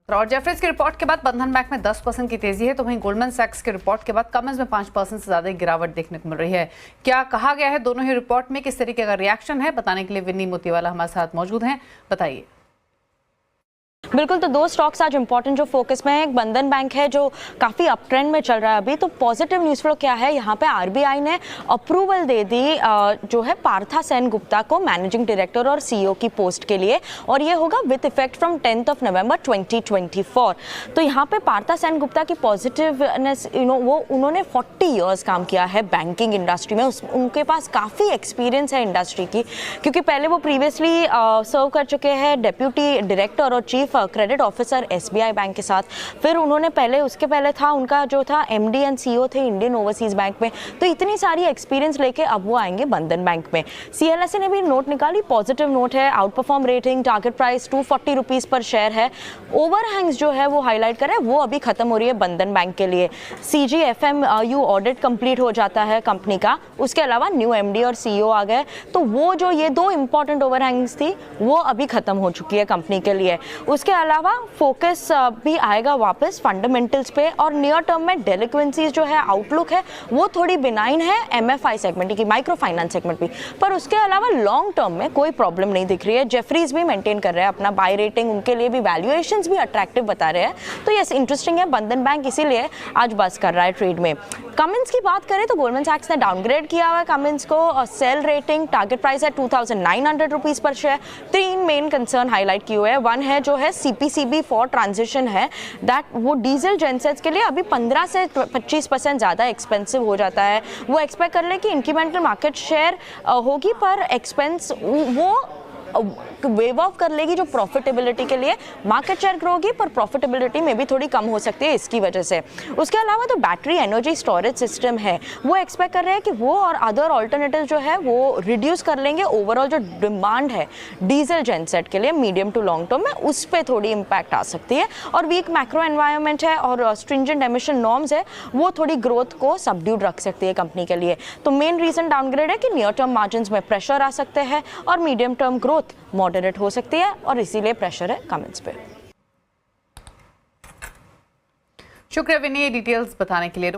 और जेफरीज की रिपोर्ट के बाद बंधन बैंक में 10% की तेजी है, तो वहीं गोल्डमैन सैक्स की रिपोर्ट के बाद कमिंस में 5% से ज्यादा गिरावट देखने को मिल रही है। क्या कहा गया है दोनों ही रिपोर्ट में, किस तरीके का रिएक्शन है, बताने के लिए विन्नी मोतीवाला हमारे साथ मौजूद हैं। बताइए। बिल्कुल, तो दो स्टॉक्स आज इंपॉर्टेंट जो फोकस में है, एक बंधन बैंक है जो काफ़ी अप ट्रेंड में चल रहा है अभी। तो पॉजिटिव न्यूज़ फ्लो क्या है, यहाँ पे आरबीआई ने अप्रूवल दे दी जो है पार्था सेनगुप्ता को मैनेजिंग डायरेक्टर और सीईओ की पोस्ट के लिए, और ये होगा विद इफेक्ट फ्रॉम 10 नवंबर 2024। तो यहाँ पे पार्था सेनगुप्ता की पॉजिटिवनेस, वो उन्होंने 40 ईयर्स काम किया है बैंकिंग इंडस्ट्री में। उनके पास काफ़ी एक्सपीरियंस है इंडस्ट्री की, क्योंकि पहले वो प्रीवियसली सर्व कर चुके हैं डेप्यूटी डायरेक्टर और chief credit officer SBI bank के साथ। फिर उन्होंने उसके पहले था उनका जो था एमडी एंड सीईओ थे इंडियन ओवरसीज बैंक में। तो इतनी सारी एक्सपीरियंस लेके अब वो आएंगे बंधन बैंक में। सीएलएसए ने भी नोट निकाली, पॉजिटिव नोट है, out perform rating, target price 240 rupees per share है। ओवरहैंग्स जो है वो हाईलाइट करे, वो अभी खत्म हो रही है बंधन बैंक के लिए। CGFMU ऑडिट कंप्लीट हो जाता है कंपनी का, उसके अलावा न्यू एमडी और सीईओ आ गए, तो वो जो ये दो इंपॉर्टेंट ओवरहैंग्स थी वो अभी खत्म हो चुकी है कंपनी के लिए। उसके अलावा फोकस भी आएगा वापस फंडामेंटल्स पे, और नियर टर्म में डेलिक्वेंसीज जो है आउटलुक है वो थोड़ी बिनाइन है MFI सेगमेंट की, माइक्रो फाइनेंस सेगमेंट भी। पर उसके अलावा लॉन्ग टर्म में कोई प्रॉब्लम नहीं दिख रही है। जेफरीज भी मेंटेन कर रहे हैं अपना बाय रेटिंग, उनके लिए भी वैल्यूएशंस भी अट्रैक्टिव बता रहे हैं। तो यस, इंटरेस्टिंग है बंधन बैंक, इसीलिए आज बस कर रहा है ट्रेड में। कमिंस की बात करें तो गोल्डमैन सैक्स ने डाउनग्रेड किया हुआ है कमिंस को। सेल रेटिंग, टारगेट प्राइस है 2900 rupees per share. 3 main concern highlight किए हुए हैं। वन है जो है CPCB फॉर ट्रांजिशन है, दैट वो डीजल जेनसेट्स के लिए अभी 15 से 25% ज़्यादा एक्सपेंसिव हो जाता है। वो एक्सपेक्ट कर ले कि इंक्रीमेंटल मार्केट शेयर होगी, पर एक्सपेंस वो वेव ऑफ कर लेगी जो प्रॉफिटेबिलिटी के लिए। मार्केट शेयर ग्रो होगी पर प्रॉफिटेबिलिटी में भी थोड़ी कम हो सकती है इसकी वजह से। उसके अलावा तो बैटरी एनर्जी स्टोरेज सिस्टम है, वो एक्सपेक्ट कर रहे हैं कि वो और अदर ऑल्टरनेटिव जो है वो रिड्यूस कर लेंगे ओवरऑल जो डिमांड है डीजल जेनसेट के लिए मीडियम टू लॉन्ग टर्म में, उस पर थोड़ी इंपैक्ट आ सकती है। और वीक मैक्रो एनवायरनमेंट है और स्ट्रिंजेंट एमिशन नॉर्म्स है, वो थोड़ी ग्रोथ को सबड्यूड रख सकती है कंपनी के लिए। तो मेन रीजन डाउनग्रेड है कि नियर टर्म मार्जिन में प्रेशर आ सकते हैं और मीडियम टर्म ग्रोथ मॉडरेट हो सकती है, और इसीलिए प्रेशर है कमेंट्स पे। शुक्रिया विनी, डिटेल्स बताने के लिए।